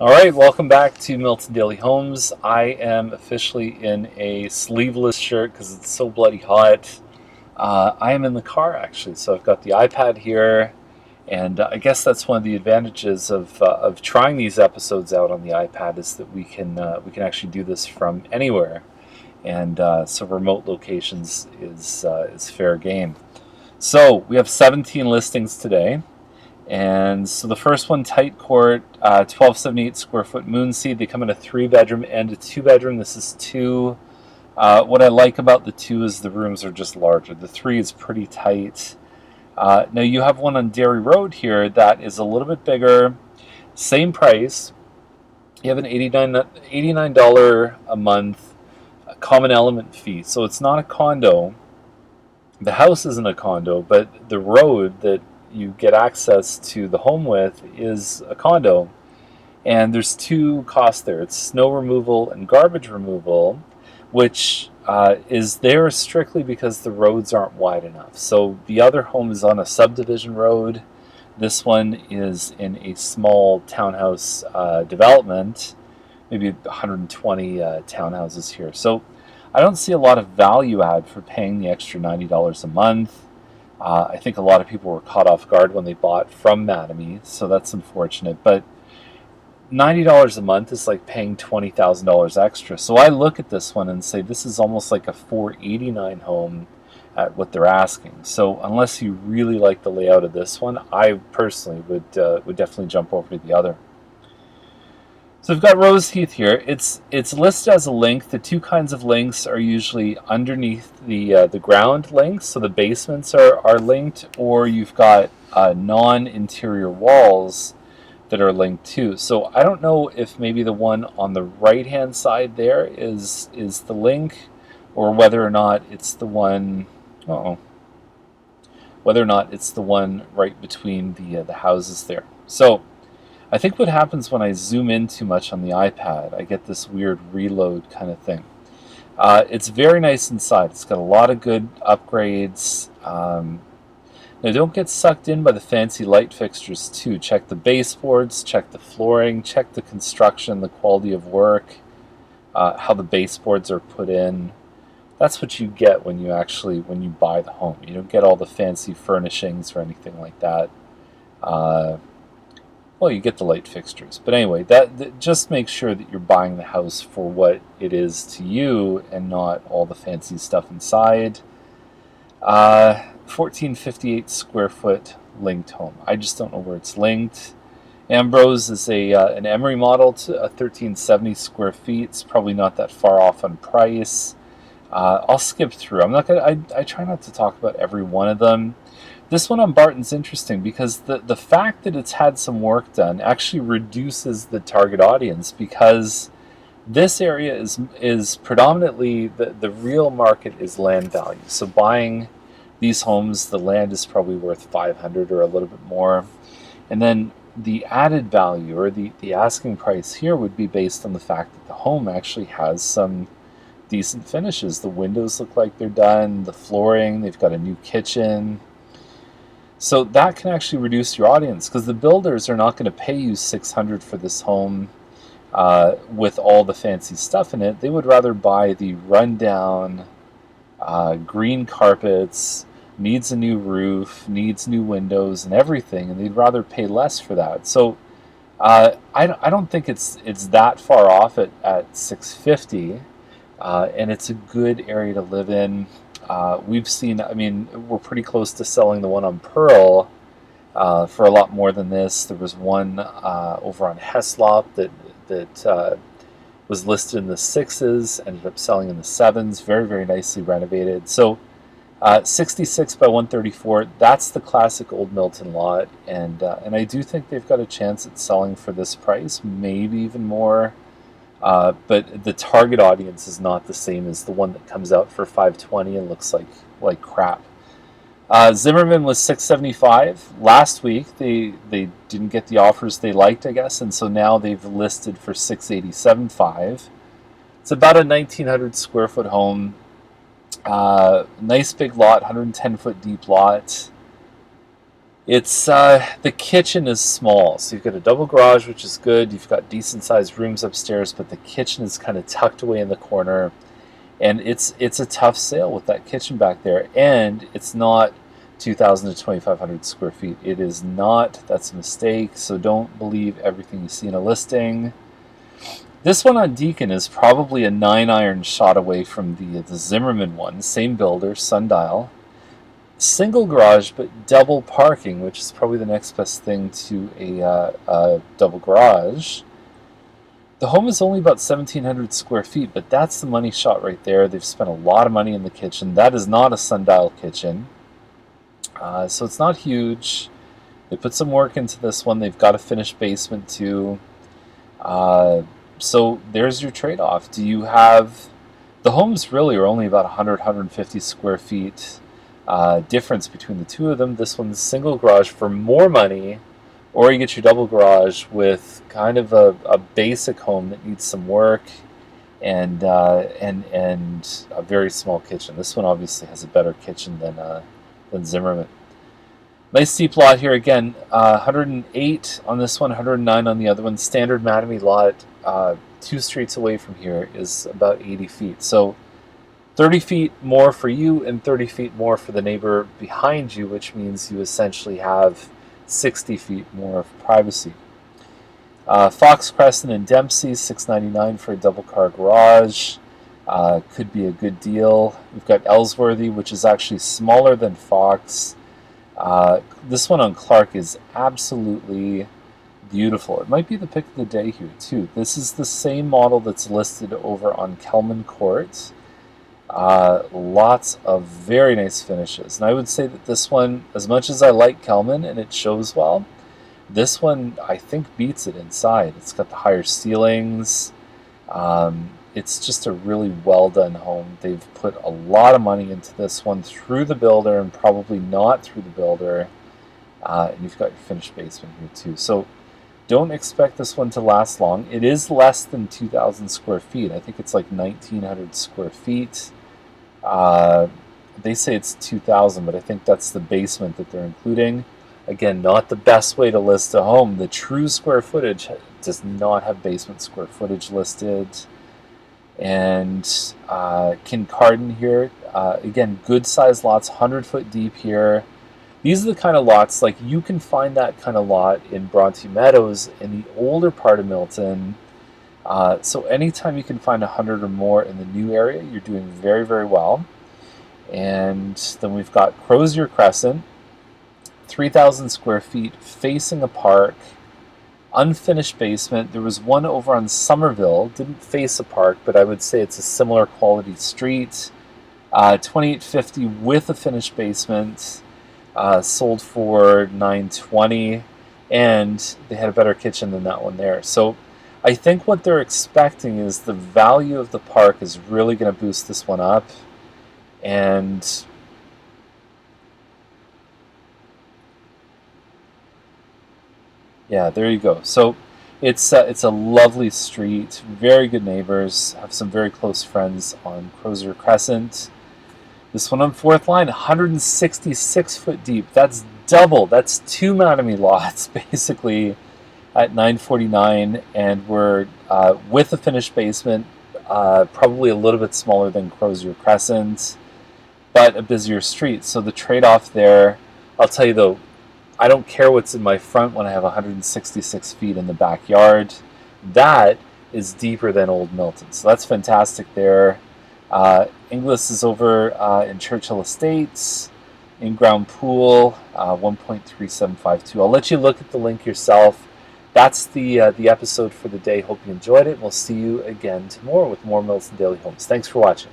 All right, welcome back to Milton Daily Homes. I am officially in a sleeveless shirt because it's so bloody hot. I am in the car actually, so I've got the iPad here, and I guess that's one of the advantages of trying these episodes out on the iPad is that we can actually do this from anywhere, and so remote locations is fair game. So we have 17 listings today. And so the first one, tight court, 1278 square foot moonseed. They come in a 3 bedroom and a 2 bedroom. This is two. What I like about the two is the rooms are just larger. The three is pretty tight. Now you have one on Dairy Road here that is a little bit bigger. Same price. You have an $89 a month common element fee. So it's not a condo. The house isn't a condo, but the road that you get access to the home with is a condo. And there's two costs there. It's snow removal and garbage removal, which is there strictly because the roads aren't wide enough. So the other home is on a subdivision road. This one is in a small townhouse development, maybe 120 townhouses here. So I don't see a lot of value add for paying the extra $90 a month. I think a lot of people were caught off guard when they bought from Mattamy, so that's unfortunate. But $90 a month is like paying $20,000 extra. So I look at this one and say this is almost like a 489 home at what they're asking. So unless you really like the layout of this one, I personally would definitely jump over to the other. So we've got Rose Heath here. It's listed as a link. The two kinds of links are usually underneath the ground links, so the basements are linked, or you've got non-interior walls that are linked too. So I don't know if maybe the one on the right hand side there is the link, or whether or not it's the one. Oh, whether or not it's the one right between the houses there. So I think what happens when I zoom in too much on the iPad, I get this weird reload kind of thing. It's very nice inside. It's got a lot of good upgrades. Now, don't get sucked in by the fancy light fixtures too. Check the baseboards, check the flooring, check the construction, the quality of work, how the baseboards are put in. That's what you get when you buy the home. You don't get all the fancy furnishings or anything like that. Uh, well, you get the light fixtures, but anyway, that just make sure that you're buying the house for what it is to you and not all the fancy stuff inside. 1458 square foot linked home. I just don't know where it's linked. Ambrose is an Emery model to 1370 square feet. It's probably not that far off on price. I'll skip through. I'm not gonna. I try not to talk about every one of them. This one on Barton's interesting because the fact that it's had some work done actually reduces the target audience because this area is predominantly the real market is land value. So buying these homes, the land is probably worth 500 or a little bit more, and then the added value or the asking price here would be based on the fact that the home actually has some decent finishes. The windows look like they're done, the flooring, they've got a new kitchen. So that can actually reduce your audience because the builders are not going to pay you 600 for this home with all the fancy stuff in it. They would rather buy the rundown green carpets, needs a new roof, needs new windows and everything, and they'd rather pay less for that. So I don't think it's that far off at 650, and it's a good area to live in. We've seen, I mean, we're pretty close to selling the one on Pearl for a lot more than this. There was one over on Heslop that was listed in the sixes, ended up selling in the sevens, very, very nicely renovated. So 66 by 134, that's the classic Old Milton lot, and I do think they've got a chance at selling for this price, maybe even more. But the target audience is not the same as the one that comes out for 520 and looks like crap. Zimmerman was 675 last week. They didn't get the offers they liked, I guess, and so now they've listed for 687.5. It's about a 1,900 square foot home. Nice big lot, 110 foot deep lot. It's the kitchen is small, so you've got a double garage, which is good. You've got decent sized rooms upstairs, but the kitchen is kind of tucked away in the corner, and it's a tough sale with that kitchen back there, and it's not 2,000 to 2,500 square feet. It is not. That's a mistake. So don't believe everything you see in a listing. This one on Deacon is probably a 9-iron shot away from the Zimmerman one. Same builder, Sundial. Single garage, but double parking, which is probably the next best thing to a double garage. The home is only about 1,700 square feet, but that's the money shot right there. They've spent a lot of money in the kitchen. That is not a Sundial kitchen. So it's not huge. They put some work into this one. They've got a finished basement too. So there's your trade-off. Do you have... The homes really are only about 100, 150 square feet difference between the two of them. This one's single garage for more money, or you get your double garage with kind of a basic home that needs some work and a very small kitchen. This one obviously has a better kitchen than Zimmerman. Nice steep lot here again. 108 on this one, 109 on the other one. Standard Mattamy lot, 2 streets away from here, is about 80 feet. So 30 feet more for you and 30 feet more for the neighbor behind you, which means you essentially have 60 feet more of privacy. Fox Crescent and Dempsey, $699 for a double car garage. Could be a good deal. We've got Ellsworthy, which is actually smaller than Fox. This one on Clark is absolutely beautiful. It might be the pick of the day here too. This is the same model that's listed over on Kelman Court. Lots of very nice finishes. And I would say that this one, as much as I like Kelman and it shows well, this one I think beats it inside. It's got the higher ceilings. It's just a really well done home. They've put a lot of money into this one through the builder and probably not through the builder. And you've got your finished basement here too. So don't expect this one to last long. It is less than 2,000 square feet. I think it's like 1,900 square feet. They say it's 2,000, but I think that's the basement that they're including. Again, not the best way to list a home. The true square footage does not have basement square footage listed. And Kincardine here, again, good sized lots, 100-foot deep here. These are the kind of lots, like you can find that kind of lot in Bronte Meadows in the older part of Milton. So anytime you can find 100 or more in the new area, you're doing very, very well. And then we've got Crozier Crescent, 3,000 square feet, facing a park, unfinished basement. There was one over on Somerville, didn't face a park, but I would say it's a similar quality street. 2,850 with a finished basement, sold for $920, and they had a better kitchen than that one there. So I think what they're expecting is the value of the park is really going to boost this one up. And yeah, there you go. So it's a lovely street, very good neighbors, have some very close friends on Crozier Crescent. This one on Fourth Line, 166-foot deep. That's double. That's 2 Mattamy lots, basically, at $949, and we're with a finished basement, probably a little bit smaller than Crozier Crescent, but a busier street. So the trade-off there, I'll tell you though, I don't care what's in my front when I have 166 feet in the backyard. That is deeper than Old Milton, so that's fantastic there. Inglis is over in Churchill Estates, in-ground pool, 1.3752. I'll let you look at the link yourself. That's the episode for the day. Hope you enjoyed it. We'll see you again tomorrow with more Milton Daily Homes. Thanks for watching.